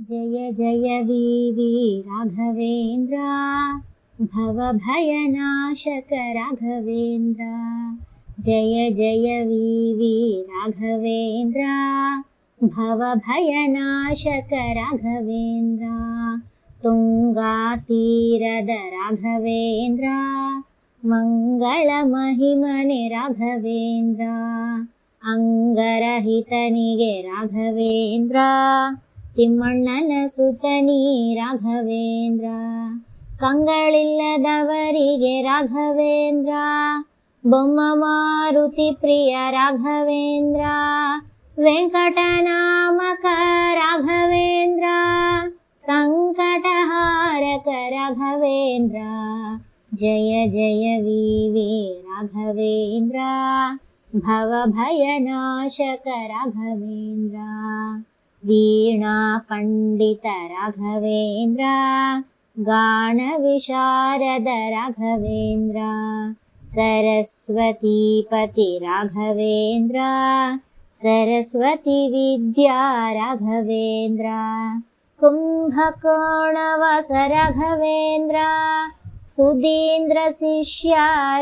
जय जय वीवी राघवेन्द्र भवभयनाशक राघवेन्द्र। जय जय वीवी राघवेन्द्र भवभयनाशक राघवेन्द्र। तुङ्गातीरद राघवेन्द्र मङ्गलमहिमने राघवेन्द्र। अंगरहितनिगे राघवेन्द्र ತಿಮ್ಮಣ್ಣನ ಸುತನಿ ರಾಘವೇಂದ್ರ। ಕಂಗಳಿಲ್ಲದವರಿಗೆ ರಾಘವೇಂದ್ರ ಬೊಮ್ಮ ಮಾರುತಿ ಪ್ರಿಯ ರಾಘವೇಂದ್ರ। ವೆಂಕಟನಾಮಕ ರಾಘವೇಂದ್ರ ಸಂಕಟಹಾರಕ ರಾಘವೇಂದ್ರ। ಜಯ ಜಯ वीवी ರಾಘವೇಂದ್ರ ಭವಭಯನಾಶಕ ರಾಘವೇಂದ್ರ। वीणा पंडित राघवेन्द्र गान विशारद राघवेन्द्र। सरस्वतीपति राघवेन्द्र सरस्वती विद्या राघवेन्द्र। कुम्भकोणवास राघवेन्द्र सुधीन्द्र शिष्य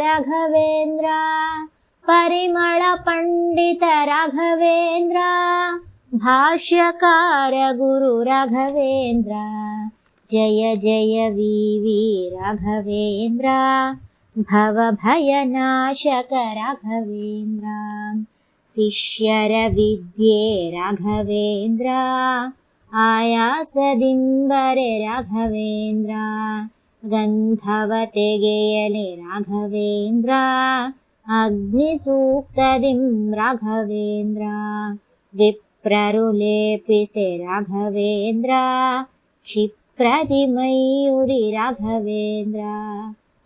राघवेन्द्र। परिमळ पंडित राघवेन्द्र भाष्यकार गुरु राघवेन्द्र। जय जय वीवी राघवेन्द्र भवभयनाशक राघवेन्द्र। शिष्यर विद्ये राघवेन्द्र आयासदिंबरे राघवेन्द्र। गन्धवतेಗೆಯಲೆ राघवेन्द्र अग्निसूक्तदिं राघवेन्द्र। विप्ररुलेपिसे राघवेन्द्र क्षिप्रतिमयूरि राघवेन्द्र।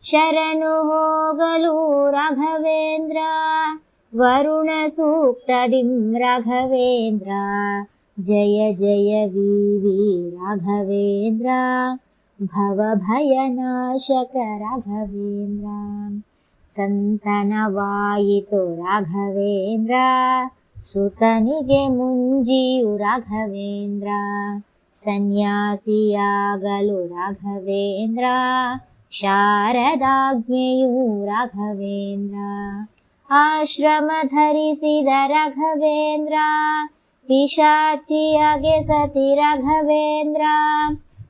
शरणु होगलु राघवेन्द्र वरुण सूक्तदिं राघवेन्द्र। जय जय वीवी राघवेन्द्र भवभयनाशक राघवेन्द्र। संतनवायितु राघवेन्द्र ಸುತನಿಗೆ ಮುಂಜಿಯು ರಾಘವೇಂದ್ರ। ಸನ್ಯಾಸಿಯಾಗಲು ರಾಘವೇಂದ್ರ ಶಾರದಾಜ್ಞೆಯು ರಾಘವೇಂದ್ರ। ಆಶ್ರಮ ಧರಿಸಿದ ರಾಘವೇಂದ್ರ ಪಿಶಾಚಿಯಾಗೆ ಸತಿ ರಾಘವೇಂದ್ರ।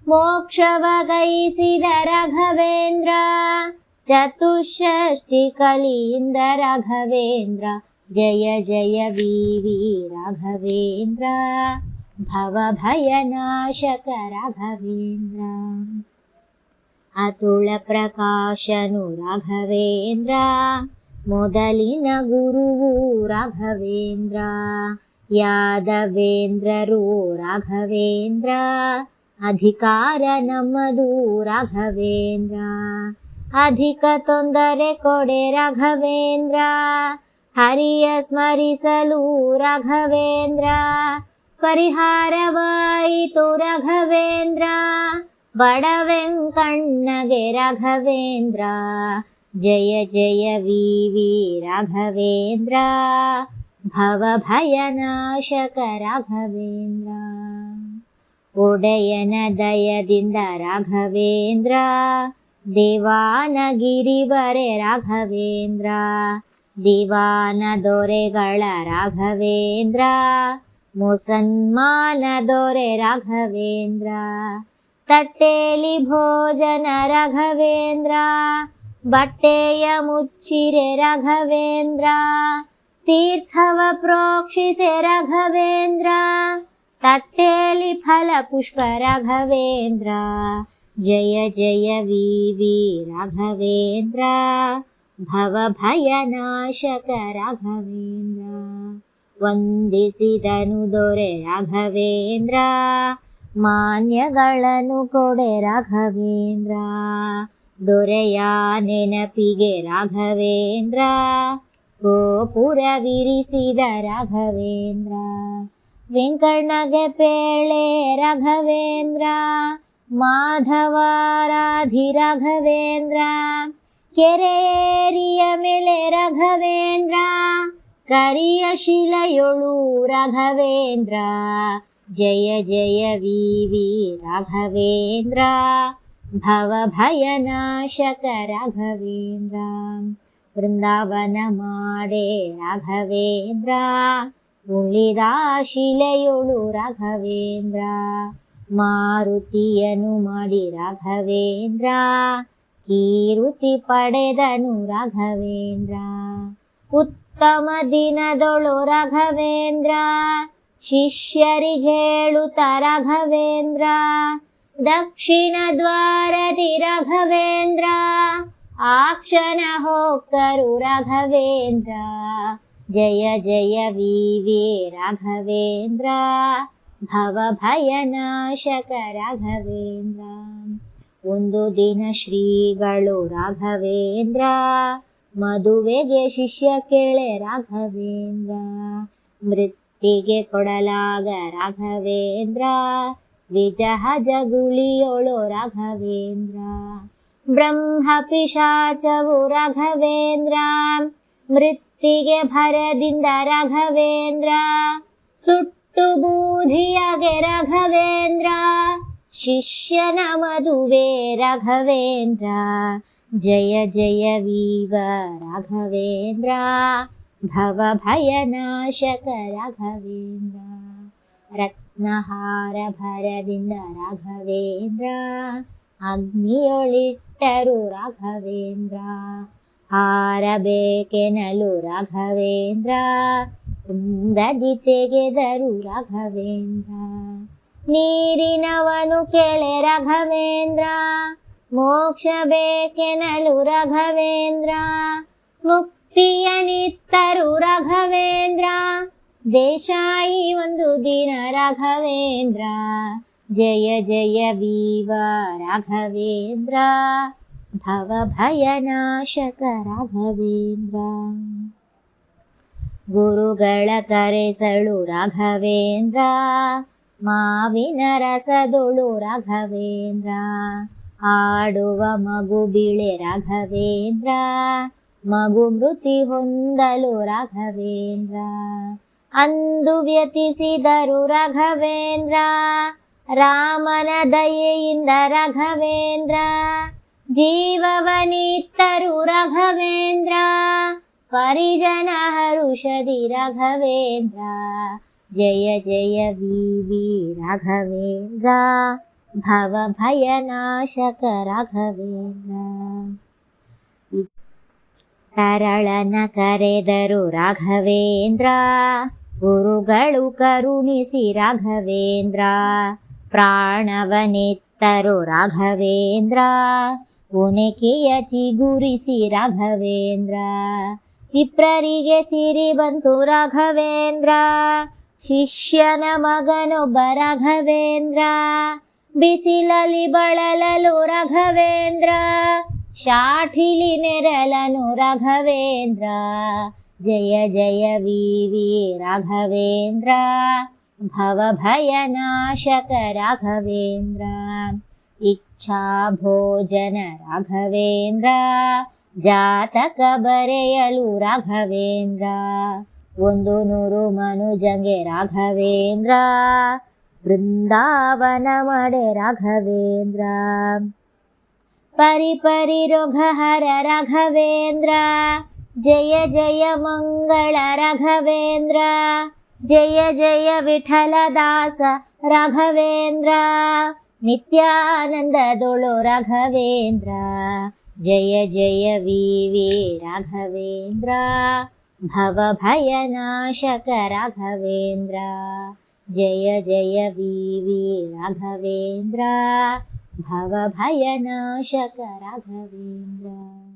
ಮೋಕ್ಷವಗೈಸಿದ ರಾಘವೇಂದ್ರ ಚತುಷ್ಷಷ್ಟಿ ಕಲಿಯಿಂದ ರಾಘವೇಂದ್ರ। जय जय वीवी राघवेन्द्र भवभयनाशक राघवेन्द्र। अतुल प्रकाशनु राघवेन्द्र मोदलिन गुरुवु राघवेन्द्र। यादवेन्द्रರು राघवेन्द्र अधिकार नಮ್ಮದು राघवेन्द्र। अधिक ತೊಂದರೆ ಕೊಡೆ राघवेन्द्र हरिय स्मरिसलु राघवेन्द्र। परिहारवायितु राघवेन्द्र बडवेंकಣ್ಣಗೆ राघवेन्द्र। जय जय वीवी राघवेन्द्र भवभयनाशक राघवेन्द्र। ಒಡೆಯನ ದಯದಿಂದ ರಾಘವೇಂದ್ರ ದೇವಾನಗಿರಿವರೆ ರಾಘವೇಂದ್ರ। ದಿವಾನ ದೊರೆಗಳ ರಾಘವೇಂದ್ರ ಮುಸನ್ಮಾನ ದೊರೆ ರಾಘವೇಂದ್ರ। ತಟ್ಟೇಲಿ ಭೋಜನ ರಾಘವೇಂದ್ರ ಬಟ್ಟೆಯ ಮುಚ್ಚಿರೆ ರಾಘವೇಂದ್ರ। ತೀರ್ಥವ ಪ್ರೋಕ್ಷಿಸೆ ರಾಘವೇಂದ್ರ ತಟ್ಟೇಲಿ ಫಲ ಪುಷ್ಪ ರಾಘವೇಂದ್ರ। ಜಯ ಜಯ वीवी राघवेन्द्र ಭವಭಯನಾಶಕ ರಾಘವೇಂದ್ರ। ವಂದಿಸಿದನು ದೊರೆ ರಾಘವೇಂದ್ರ ಮಾನ್ಯಗಳನ್ನು ಕೊಡೆ ರಾಘವೇಂದ್ರ। ದೊರೆಯ ನೆನಪಿಗೆ ರಾಘವೇಂದ್ರ ಗೋಪುರವಿರಿಸಿದ ರಾಘವೇಂದ್ರ। ವೆಂಕಣ್ಣಗೆ ಪೇಳೆ ರಾಘವೇಂದ್ರ ಮಾಧವಾರಾಧಿ ರಾಘವೇಂದ್ರ। ಕೆರೆಯೇರಿಯ ಮೇಲೆ ರಾಘವೇಂದ್ರ ಕರಿಯ ಶಿಲೆಯೊಳು ರಾಘವೇಂದ್ರ ಜಯ ಜಯ ವಿ ವಿ ರಾಘವೇಂದ್ರ ಭವ ಭಯನಾಶಕ ರಾಘವೇಂದ್ರ ವೃಂದಾವನ ಮಾಡೆ ರಾಘವೇಂದ್ರ ಉಳಿದ ಶಿಲೆಯೊಳು ರಾಘವೇಂದ್ರ ಮಾರುತಿಯನು ಮಾಡಿ ರಾಘವೇಂದ್ರ ಕೀರುತಿ ಪಡೆದನು ರಾಘವೇಂದ್ರ ಉತ್ತಮ ದಿನದೊಳು ರಾಘವೇಂದ್ರ ಶಿಷ್ಯರಿಗೇಳುತ್ತ ರಾಘವೇಂದ್ರ ದಕ್ಷಿಣ ದ್ವಾರದಿ ರಾಘವೇಂದ್ರ ಆಕ್ಷಣ ಹೊಕ್ಕರು ರಾಘವೇಂದ್ರ ಜಯ ಜಯ ವಿ ವಿ ರಾಘವೇಂದ್ರ ಭವ ಭಯನಾಶಕ ರಾಘವೇಂದ್ರ ಒಂದು ದಿನ ಶ್ರೀಗಳು ರಾಘವೇಂದ್ರ ಮದುವೆಗೆ ಶಿಷ್ಯ ಕೇಳೆ ರಾಘವೇಂದ್ರ ಮೃತ್ತಿಗೆ ಕೊಡಲಾಗ ರಾಘವೇಂದ್ರ ವಿಜಹಜ ಗುಳಿಯೊಳು ರಾಘವೇಂದ್ರ ಬ್ರಹ್ಮ ಪಿಶಾಚವು ರಾಘವೇಂದ್ರ ಮೃತ್ತಿಗೆ ಭರದಿಂದ ರಾಘವೇಂದ್ರ ಸುಟ್ಟು ಬೂದಿಯಾಗೆ ರಾಘವೇಂದ್ರ ಶಿಷ್ಯನ ಮದುವೆ ರಾಘವೇಂದ್ರ ಜಯ ಜಯ ವೀವ ರಾಘವೇಂದ್ರ ಭವ ಭಯನಾಶಕ ರಾಘವೇಂದ್ರ ರತ್ನಹಾರ ಭರದಿಂದ ರಾಘವೇಂದ್ರ ಅಗ್ನಿಯೊಳಿಟ್ಟರು ರಾಘವೇಂದ್ರ ಹಾರಬೇಕೆನಲು ರಾಘವೇಂದ್ರ ಕುಂದದಿ ತೆಗೆದರು ರಾಘವೇಂದ್ರ ನೀರಿನವನು ಕೆಳೆ ರಾಘವೇಂದ್ರ ಮೋಕ್ಷ ಬೇಕೆನಲು ರಾಘವೇಂದ್ರ ಮುಕ್ತಿಯನಿತ್ತರು ರಾಘವೇಂದ್ರ ದೇಶಾಯಿ ಒಂದು ದಿನ ರಾಘವೇಂದ್ರ ಜಯ ಜಯ ವೀವ ರಾಘವೇಂದ್ರ ಭವ ಭಯನಾಶಕ ರಾಘವೇಂದ್ರ ಗುರುಗಳ ಕರೆಸಳು ರಾಘವೇಂದ್ರ ಮಾವಿನ ರಸದೊಳು ರಾಘವೇಂದ್ರ ಆಡುವ ಮಗು ಬಿಳೆ ರಾಘವೇಂದ್ರ ಮಗು ಮೃತಿ ಹೊಂದಲು ರಾಘವೇಂದ್ರ ಅಂದು ವ್ಯತಿಸಿದರು ರಾಘವೇಂದ್ರ ರಾಮನ ದಯೆಯಿಂದ ರಾಘವೇಂದ್ರ ಜೀವವನಿತ್ತರು ರಾಘವೇಂದ್ರ ಪರಿಜನ ಹರುಷದಿ ರಾಘವೇಂದ್ರ ಜಯ ಜಯ ವಿ ವಿ ರಾಘವೇಂದ್ರ ಭವ ಭಯನಾಶಕ ರಾಘವೇಂದ್ರ ತರಳನ ಕರೆದರು ರಾಘವೇಂದ್ರ ಗುರುಗಳು ಕರುಣಿಸಿ ರಾಘವೇಂದ್ರ ಪ್ರಾಣವನೆತ್ತರು ರಾಘವೇಂದ್ರ ಉನೆಕೆಯ ಚಿಗುರಿಸಿ ರಾಘವೇಂದ್ರ ವಿಪ್ರರಿಗೆ ಸಿರಿ ಬಂತು ರಾಘವೇಂದ್ರ ಶಿಷ್ಯನ ಮಗನೊಬ್ಬ ರಾಘವೇಂದ್ರ ಬಿಸಿಲಲ್ಲಿ ಬಳಲಲು ರಾಘವೇಂದ್ರ ಶಾಠಿಲಿ ನೆರಳನು ರಾಘವೇಂದ್ರ ಜಯ ಜಯ ವಿ ವಿ ರಾಘವೇಂದ್ರ ಭವ ಭಯನಾಶಕ ರಾಘವೇಂದ್ರ ಇಚ್ಛಾ ಭೋಜನ ರಾಘವೇಂದ್ರ ಜಾತಕ ಬರೆಯಲು ರಾಘವೇಂದ್ರ 100 ಮನುಜಂಗೆ ರಾಘವೇಂದ್ರ ಬೃಂದಾವನ ಮಡೆ ರಾಘವೇಂದ್ರ ಪರಿಪರಿ ರೋಗಹರ ರಾಘವೇಂದ್ರ ಜಯ ಜಯ ಮಂಗಳ ರಾಘವೇಂದ್ರ ಜಯ ಜಯ ವಿಠಲದಾಸ ರಾಘವೇಂದ್ರ ನಿತ್ಯಾನಂದದೊಳು ರಾಘವೇಂದ್ರ ಜಯ ಜಯ ವಿ ವಿ ರಾಘವೇಂದ್ರ ಭವ ಭಯನಾಶಕ ರಾಘವೇಂದ್ರ ಜಯ ಜಯ ವಿ ವಿ ರಾಘವೇಂದ್ರ ಭವ ಭಯನಾಶಕ ರಾಘವೇಂದ್ರ